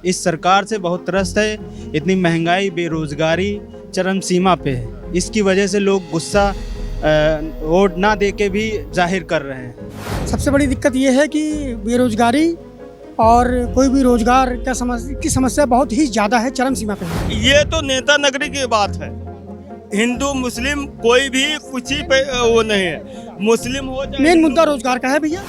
इस सरकार से बहुत त्रस्त है। इतनी महंगाई, बेरोजगारी चरम सीमा पे है। इसकी वजह से लोग गुस्सा वोट ना दे के भी जाहिर कर रहे हैं। सबसे बड़ी दिक्कत ये है कि बेरोजगारी और कोई भी रोजगार की समस्या बहुत ही ज़्यादा है, चरम सीमा पे है। ये तो नेता नगरी की बात है। हिंदू मुस्लिम कोई भी कुछ ही पे वो नहीं है, मुस्लिम हो जाए। मेन मुद्दा रोजगार का है भैया।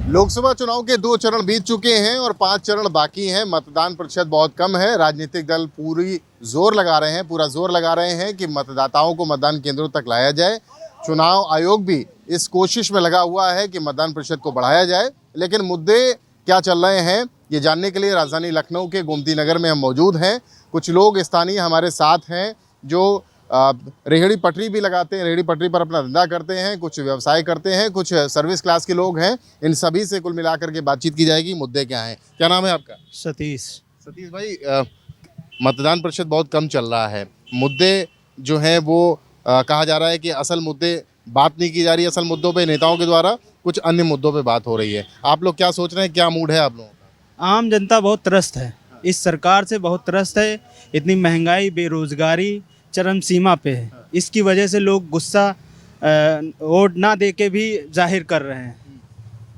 लोकसभा चुनाव के 2 चरण बीत चुके हैं और 5 चरण बाकी हैं। मतदान प्रतिशत बहुत कम है। राजनीतिक दल पूरा जोर लगा रहे हैं कि मतदाताओं को मतदान केंद्रों तक लाया जाए। चुनाव आयोग भी इस कोशिश में लगा हुआ है कि मतदान प्रतिशत को बढ़ाया जाए। लेकिन मुद्दे क्या चल रहे हैं ये जानने के लिए राजधानी लखनऊ के गोमती नगर में हम मौजूद हैं। कुछ लोग स्थानीय हमारे साथ हैं जो रेहड़ी पटरी भी लगाते हैं, रेहड़ी पटरी पर अपना धंधा करते हैं, कुछ व्यवसाय करते हैं, कुछ सर्विस क्लास के लोग हैं। इन सभी से कुल मिलाकर के बातचीत की जाएगी। मुद्दे क्या हैं? क्या नाम है आपका? सतीश भाई, मतदान प्रतिशत बहुत कम चल रहा है। मुद्दे जो हैं वो कहा जा रहा है कि असल मुद्दे बात नहीं की जा रही। असल मुद्दों पे नेताओं के द्वारा कुछ अन्य मुद्दों पे बात हो रही है। आप लोग क्या सोच रहे हैं? क्या मूड है आप लोगों का? आम जनता बहुत त्रस्त है, इस सरकार से बहुत त्रस्त है। इतनी महंगाई, बेरोजगारी चरम सीमा पे है। इसकी वजह से लोग गुस्सा वोट ना दे के भी जाहिर कर रहे हैं।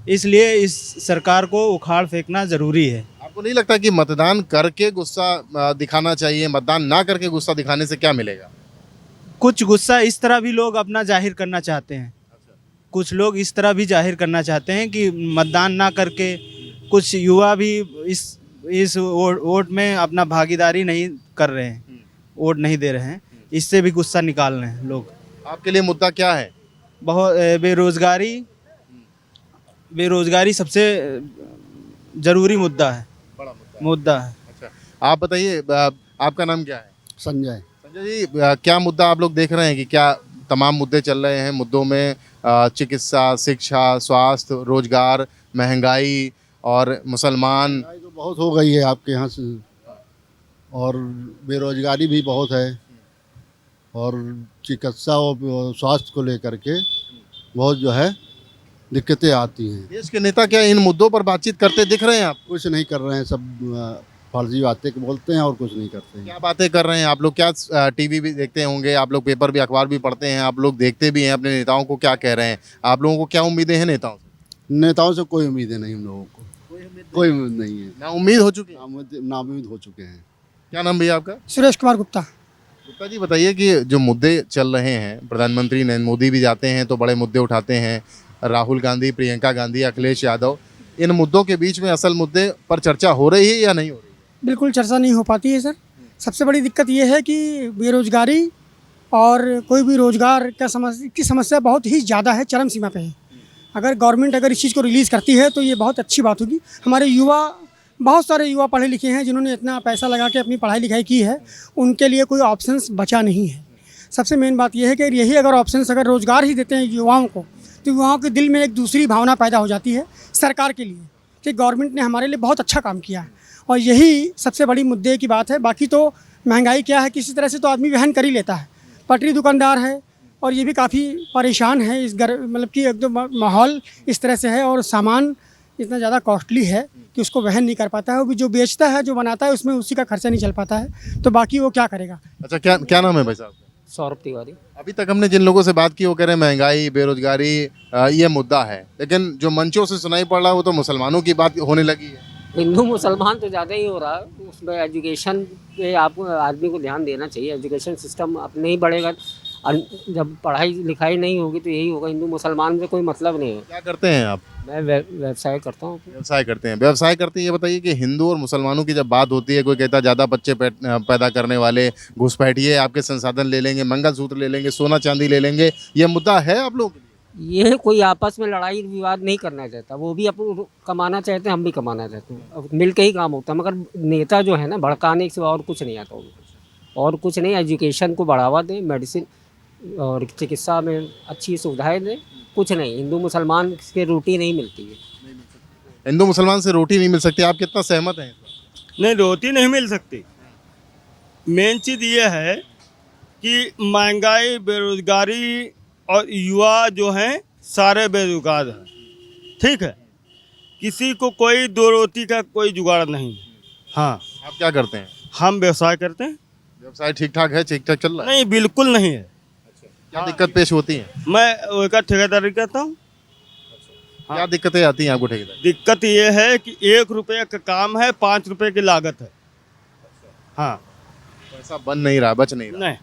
इसलिए इस सरकार को उखाड़ फेंकना ज़रूरी है। आपको नहीं लगता कि मतदान करके गुस्सा दिखाना चाहिए? मतदान ना करके गुस्सा दिखाने से क्या मिलेगा? कुछ गुस्सा इस तरह भी लोग अपना जाहिर करना चाहते हैं। कुछ लोग इस तरह भी जाहिर करना चाहते हैं कि मतदान ना करके कुछ युवा भी इस वोट में अपना भागीदारी नहीं कर रहे हैं, वोट नहीं दे रहे हैं। इससे भी गुस्सा निकाल रहे हैं लोग। आपके लिए मुद्दा क्या है? बहुत बेरोजगारी सबसे ज़रूरी मुद्दा है। बड़ा मुद्दा है। अच्छा, आप बताइए, आपका नाम क्या है? संजय। संजय जी, क्या मुद्दा आप लोग देख रहे हैं कि क्या तमाम मुद्दे चल रहे हैं? मुद्दों में चिकित्सा, शिक्षा, स्वास्थ्य, रोजगार, महंगाई और मुसलमान। महंगाई तो बहुत हो गई है आपके यहाँ से, और बेरोजगारी भी बहुत है, और चिकित्सा और स्वास्थ्य को लेकर के बहुत जो है दिक्कतें आती हैं। देश के नेता क्या इन मुद्दों पर बातचीत करते दिख रहे हैं आप? कुछ नहीं कर रहे हैं, सब फर्जी बातें बोलते हैं और कुछ नहीं करते हैं। क्या बातें कर रहे हैं आप लोग? क्या टीवी भी देखते होंगे आप लोग, पेपर भी, अखबार भी पढ़ते हैं आप लोग, देखते भी हैं अपने नेताओं को क्या कह रहे हैं? आप लोगों को क्या उम्मीदें हैं नेताओं से? नेताओं से कोई उम्मीदें नहीं हम लोगों को, कोई उम्मीद नहीं है। ना उम्मीद हो चुकी है? नाउम्मीद हो चुके हैं। क्या नाम भैया आपका? सुरेश कुमार गुप्ता। गुप्ता जी, बताइए कि जो मुद्दे चल रहे हैं, प्रधानमंत्री नरेंद्र मोदी भी जाते हैं तो बड़े मुद्दे उठाते हैं, राहुल गांधी, प्रियंका गांधी, अखिलेश यादव, इन मुद्दों के बीच में असल मुद्दे पर चर्चा हो रही है या नहीं हो रही है? बिल्कुल चर्चा नहीं हो पाती है सर। सबसे बड़ी दिक्कत ये है कि बेरोजगारी और कोई भी रोजगार की समस्या बहुत ही ज़्यादा है, चरम सीमा पे है। अगर गवर्नमेंट अगर इस चीज़ को रिलीज़ करती है तो ये बहुत अच्छी बात होगी। हमारे बहुत सारे युवा पढ़े लिखे हैं जिन्होंने इतना पैसा लगा के अपनी पढ़ाई लिखाई की है, उनके लिए कोई ऑप्शंस बचा नहीं है। सबसे मेन बात यह है कि यही अगर ऑप्शंस अगर रोज़गार ही देते हैं युवाओं को, तो युवाओं के दिल में एक दूसरी भावना पैदा हो जाती है सरकार के लिए कि गवर्नमेंट ने हमारे लिए बहुत अच्छा काम किया है। और यही सबसे बड़ी मुद्दे की बात है। बाकी तो महंगाई क्या है, किसी तरह से तो आदमी वहन कर ही लेता है। पटरी दुकानदार है और ये भी काफ़ी परेशान है इस मतलब कि एकदम माहौल इस तरह से है, और सामान इतना ज़्यादा कॉस्टली है कि उसको वहन नहीं कर पाता है। वो भी जो बेचता है, जो बनाता है, उसमें उसी का खर्चा नहीं चल पाता है, तो बाकी वो क्या करेगा। अच्छा, क्या नाम है भाई साहब? सौरभ तिवारी। अभी तक हमने जिन लोगों से बात की वो कह रहे हैं महंगाई, बेरोजगारी ये मुद्दा है, लेकिन जो मंचों से सुनाई पड़ रहा है वो तो मुसलमानों की बात होने लगी है। हिंदू मुसलमान तो ज़्यादा ही हो रहा है। उसमें एजुकेशन पे आपको आदमी को ध्यान देना चाहिए। एजुकेशन सिस्टम अब नहीं बढ़ेगा, जब पढ़ाई लिखाई नहीं होगी तो यही होगा। हिंदू मुसलमान से कोई मतलब नहीं है। क्या करते हैं आप? मैं व्यवसाय करता हूँ। व्यवसाय करते हैं। ये बताइए कि हिंदू और मुसलमानों की जब बात होती है, कोई कहता है ज़्यादा बच्चे पैदा करने वाले घुसपैठिए, आपके संसाधन ले लेंगे, मंगलसूत्र ले लेंगे, सोना चांदी ले लेंगे, ये मुद्दा है आप लोग? ये कोई आपस में लड़ाई विवाद नहीं करना चाहता। वो भी अपन कमाना चाहते हैं, हम भी कमाना चाहते हैं, अब मिल के ही काम होता है। मगर नेता जो है ना, भड़काने के सिवा और कुछ नहीं आता उनको, और कुछ नहीं। एजुकेशन को बढ़ावा दें, मेडिसिन और चिकित्सा में अच्छी सुविधाएं दें, कुछ नहीं। हिंदू मुसलमान से रोटी नहीं मिलती है। हिंदू मुसलमान से रोटी नहीं मिल सकती, आप कितना सहमत हैं? नहीं, रोटी नहीं मिल सकती। मेन चीज़ ये है कि महंगाई, बेरोजगारी और युवा जो हैं सारे बेरोजगार हैं। ठीक है, किसी को कोई दो रोटी का कोई जुगाड़ नहीं है। हाँ, आप क्या करते हैं? हम व्यवसाय करते हैं। व्यवसाय ठीक ठाक है, ठीक ठाक चल रहा है? नहीं, बिल्कुल नहीं है। क्या दिक्कत पेश होती है? मैं वो का ठेकेदारी करता हूँ। क्या दिक्कतें आती हैं आपको ठेकेदार? दिक्कत ये है कि 1 रुपये का काम है, 5 रुपये की लागत है। हाँ, पैसा बन नहीं रहा, बच नहीं रहा। नहीं,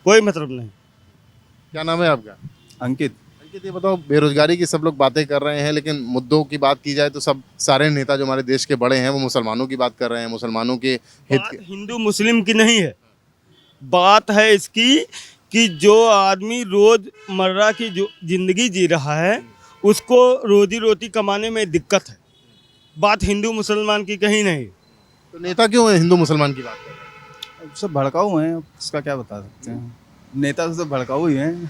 कोई मतलब नहीं। क्या नाम है आपका? अंकित। अंकित, ये बताओ, बेरोजगारी की सब लोग बातें कर रहे हैं, लेकिन मुद्दों की बात की जाए तो सब सारे नेता जो हमारे देश के बड़े हैं वो मुसलमानों की बात कर रहे हैं, मुसलमानों के हित बात हिंदू मुस्लिम की नहीं है, बात है इसकी कि जो आदमी रोजमर्रा की जो जिंदगी जी रहा है उसको रोजी रोटी कमाने में दिक्कत है। बात हिंदू मुसलमान की कहीं नहीं। तो नेता क्यों है हिंदू मुसलमान की बात कर रहे हैं? सब भड़काऊ हैं, उसका क्या बता सकते हैं। नेता तो सब भड़काऊ ही हैं।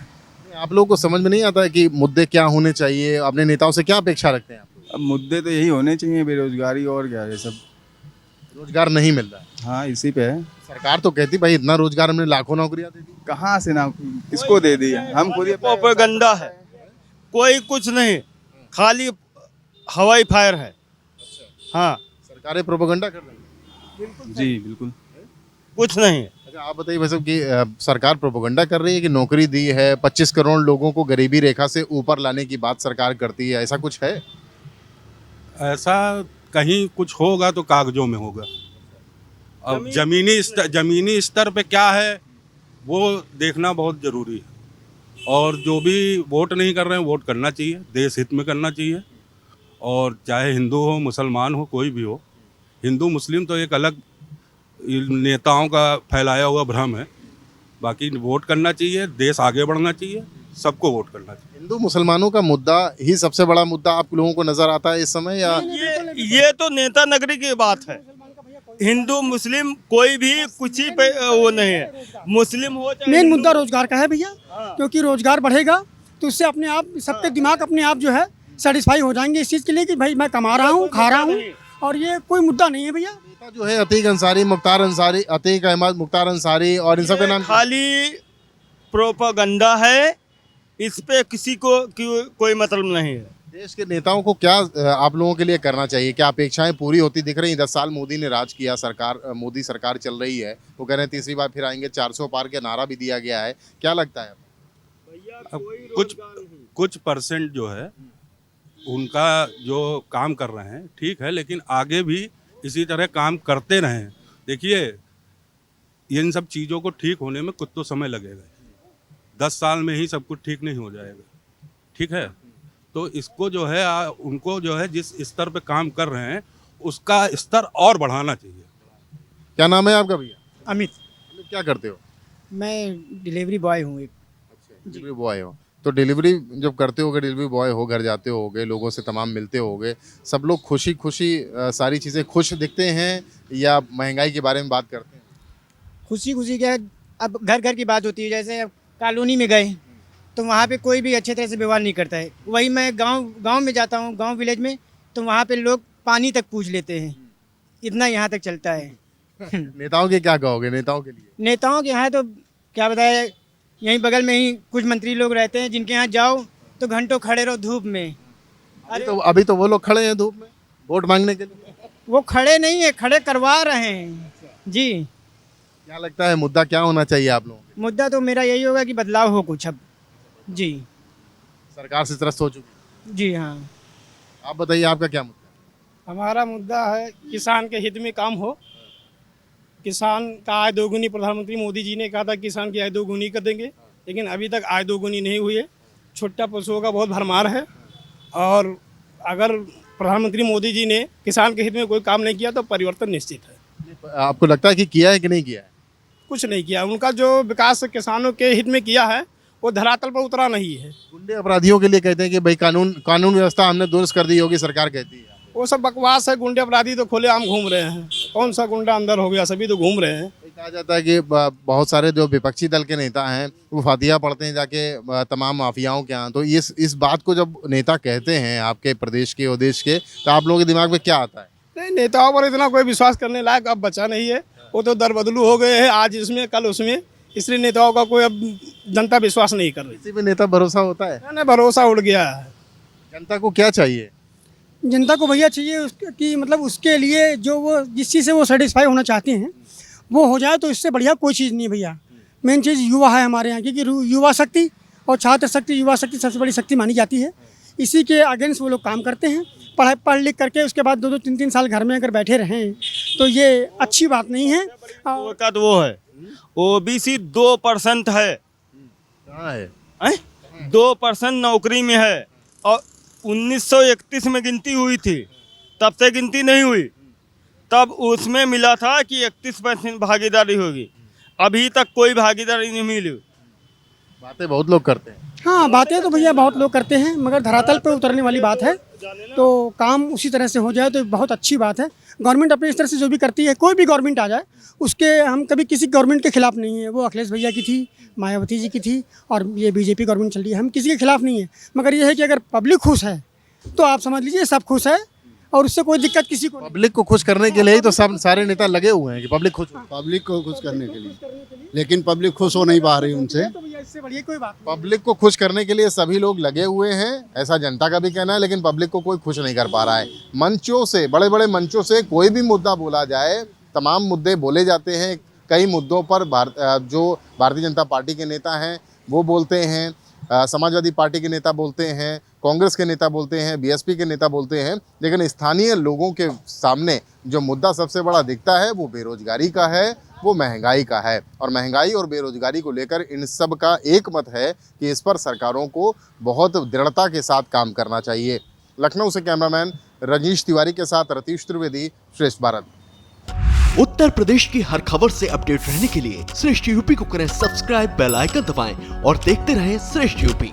आप लोगों को समझ में नहीं आता है कि मुद्दे क्या होने चाहिए? अपने नेताओं से क्या अपेक्षा रखते हैं आप लोग? अब मुद्दे तो यही होने चाहिए, बेरोजगारी और क्या है सब। रोजगार नहीं मिल रहा है। हाँ, इसी पे है। सरकार तो कहती भाई इतना रोजगार हमने लाखों नौकरियां दे दी। कहाँ से ना किसको दे दी है? हम खुद ही प्रोपेगेंडा है, कोई कुछ नहीं, खाली हवाई फायर है। हाँ, सरकारें प्रोपेगेंडा कर रही है। जी बिल्कुल। कुछ नहीं। अच्छा, आप बताइए भाई साहब कि सरकार प्रोपेगेंडा कर रही है कि नौकरी दी है, 25 करोड़ लोगों को गरीबी रेखा से ऊपर लाने की बात सरकार करती है, ऐसा कुछ है? ऐसा कहीं कुछ होगा तो कागजों में होगा। अब जमीनी स्तर पे क्या है वो देखना बहुत ज़रूरी है। और जो भी वोट नहीं कर रहे हैं वोट करना चाहिए, देश हित में करना चाहिए। और चाहे हिंदू हो मुसलमान हो कोई भी हो, हिंदू मुस्लिम तो एक अलग नेताओं का फैलाया हुआ भ्रम है। बाकी वोट करना चाहिए, देश आगे बढ़ना चाहिए, सबको वोट करना चाहिए। हिंदू मुसलमानों का मुद्दा ही सबसे बड़ा मुद्दा आप लोगों को नजर आता है इस समय, या ये तो नेता नगरी की बात है। हिंदू मुस्लिम कोई भी कुछ ही पे वो नहीं है। मुस्लिम हो चाहे मेन हिंदू मुद्दा रोजगार का है भैया, क्योंकि रोजगार बढ़ेगा तो उससे अपने आप सबके दिमाग अपने आप जो है सेटिस्फाई हो जाएंगे इस चीज़ के लिए कि भाई मैं कमा रहा हूँ, खा रहा हूँ, और ये कोई मुद्दा नहीं है भैया। नेता जो है अतीक अंसारी, मुख्तार अंसारी, अतीक अहमद, मुख्तार अंसारी और इन सब के नाम खाली प्रोपेगेंडा है, इस पे किसी को कोई मतलब नहीं है। देश के नेताओं को क्या आप लोगों के लिए करना चाहिए? क्या अपेक्षाएं पूरी होती दिख रही? 10 साल मोदी ने राज किया, सरकार मोदी सरकार चल रही है, वो कह रहे हैं तीसरी बार फिर आएंगे, 400 पार के नारा भी दिया गया है, क्या लगता है? अब कुछ परसेंट जो है उनका जो काम कर रहे हैं ठीक है, लेकिन आगे भी इसी तरह काम करते रहें। देखिए, इन सब चीज़ों को ठीक होने में कुछ तो समय लगेगा। 10 साल में ही सब कुछ ठीक नहीं हो जाएगा, ठीक है? तो इसको जो है उनको जो है जिस स्तर पे काम कर रहे हैं उसका स्तर और बढ़ाना चाहिए। क्या नाम है आपका भैया? अमित। क्या करते हो? मैं डिलीवरी बॉय हूँ एक। डिलीवरी बॉय हो, तो डिलीवरी जब करते होगे, डिलीवरी बॉय हो, घर जाते होगे, लोगों से तमाम मिलते होगे, सब लोग खुशी खुशी सारी चीज़ें खुश दिखते हैं या महंगाई के बारे में बात करते हैं? खुशी खुशी क्या है, अब घर घर की बात होती है। जैसे अब कॉलोनी में गए तो वहाँ पे कोई भी अच्छे तरह से व्यवहार नहीं करता है। वही मैं गांव में जाता हूँ, गांव विलेज में, तो वहाँ पे लोग पानी तक पूछ लेते हैं। इतना यहाँ तक चलता है। नेताओं के क्या कहोगे? नेताओं के लिए नेताओं के यहाँ तो क्या बताया, यहीं बगल में ही कुछ मंत्री लोग रहते हैं जिनके यहाँ जाओ तो घंटों खड़े रहो धूप में। अभी तो वो लोग खड़े हैं धूप में वोट मांगने के लिए। वो खड़े नहीं है, खड़े करवा रहे हैं जी। क्या लगता है मुद्दा क्या होना चाहिए आप लोगों को? मुद्दा तो मेरा यही होगा कि बदलाव हो कुछ अब जी। सरकार से त्रस्त हो चुकी। जी हाँ। आप बताइए, आपका क्या मुद्दा है? हमारा मुद्दा है किसान के हित में काम हो। किसान का आय दोगुनी, प्रधानमंत्री मोदी जी ने कहा था किसान की आय दोगुनी कर देंगे, लेकिन अभी तक आय दोगुनी नहीं हुई है। छोटा पशुओं का बहुत भरमार है, और अगर प्रधानमंत्री मोदी जी ने किसान के हित में कोई काम नहीं किया तो परिवर्तन निश्चित है। आपको लगता है कि किया है कि नहीं किया है? कुछ नहीं किया। उनका जो विकास किसानों के हित में किया है वो धरातल पर उतरा नहीं है। गुंडे अपराधियों के लिए कहते हैं कि भाई कानून व्यवस्था हमने दुरुस्त कर दी होगी, सरकार कहती है। वो सब बकवास है। गुंडे अपराधी तो खुलेआम घूम रहे हैं। कौन सा गुंडा अंदर हो गया, सभी तो घूम रहे हैं। कहा जाता है कि बहुत सारे जो विपक्षी दल के नेता हैं वो फातिया पढ़ते हैं जाके तमाम माफियाओं के यहाँ। तो इस बात को जब नेता कहते हैं आपके प्रदेश के और देश के, तो आप लोगों के दिमाग में क्या आता है? नहीं, नेताओं पर इतना कोई विश्वास करने लायक अब बचा नहीं है। वो तो दर बदलू हो गए हैं, आज इसमें कल उसमें, इसलिए नेताओं का कोई अब जनता विश्वास नहीं कर रही। किसी पे नेता भरोसा होता है? नहीं, भरोसा उड़ गया है। जनता को क्या चाहिए? जनता को भैया चाहिए कि मतलब उसके लिए जो वो जिस चीज़ से वो सेटिस्फाई होना चाहते हैं वो हो जाए, तो इससे बढ़िया कोई चीज़ नहीं भैया। मेन चीज़ युवा है हमारे यहाँ की, कि युवा शक्ति और छात्र शक्ति, युवा शक्ति सबसे बड़ी शक्ति मानी जाती है। इसी के अगेंस्ट वो लोग काम करते हैं। पढ़ लिख करके उसके बाद 2-2 3-3 साल घर में अगर बैठे रहें तो ये अच्छी बात नहीं है। का तो वो है ओबीसी 2% है, कहाँ है? 2% नौकरी में है, और 1931 में गिनती हुई थी, तब से गिनती नहीं हुई। तब उसमें मिला था कि 31% भागीदारी होगी, अभी तक कोई भागीदारी नहीं मिली। बातें बहुत लोग करते हैं। हाँ, बातें तो भैया बहुत लोग करते हैं, मगर धरातल पर उतरने वाली बात है। तो काम उसी तरह से हो जाए तो बहुत अच्छी बात है। गवर्नमेंट अपने इस तरह से जो भी करती है, कोई भी गवर्नमेंट आ जाए, उसके हम कभी किसी गवर्नमेंट के खिलाफ नहीं है। वो अखिलेश भैया की थी, मायावती जी की थी, और ये बीजेपी गवर्नमेंट चल रही है, हम किसी के खिलाफ नहीं है। मगर ये है कि अगर पब्लिक खुश है तो आप समझ लीजिए सब खुश है, और उससे कोई दिक्कत किसी को नहीं। पब्लिक को खुश करने के लिए ही तो सब सारे नेता लगे हुए हैं कि पब्लिक खुश हो। पब्लिक को खुश करने के लिए, लेकिन पब्लिक खुश हो नहीं पा रही उनसे। तो भैया इससे बढ़िया कोई बात नहीं। पब्लिक को खुश करने के लिए सभी लोग लगे हुए हैं, ऐसा जनता का भी कहना है, लेकिन पब्लिक को कोई खुश नहीं कर पा रहा है। मंचों से, बड़े बड़े मंचों से कोई भी मुद्दा बोला जाए, तमाम मुद्दे बोले जाते हैं। कई मुद्दों पर जो भारतीय जनता पार्टी के नेता हैं वो बोलते हैं, समाजवादी पार्टी के नेता बोलते हैं, कांग्रेस के नेता बोलते हैं, बीएसपी के नेता बोलते हैं, लेकिन स्थानीय लोगों के सामने जो मुद्दा सबसे बड़ा दिखता है वो बेरोजगारी का है, वो महंगाई का है। और महंगाई और बेरोजगारी को लेकर इन सब का एक मत है कि इस पर सरकारों को बहुत दृढ़ता के साथ काम करना चाहिए। लखनऊ से कैमरामैन रजनीश तिवारी के साथ रतीश त्रिवेदी, श्रेष्ठ भारत। उत्तर प्रदेश की हर खबर से अपडेट रहने के लिए श्रेष्ठ यूपी को करें सब्सक्राइब, बेल आइकन दबाएं और देखते रहें श्रेष्ठ यूपी।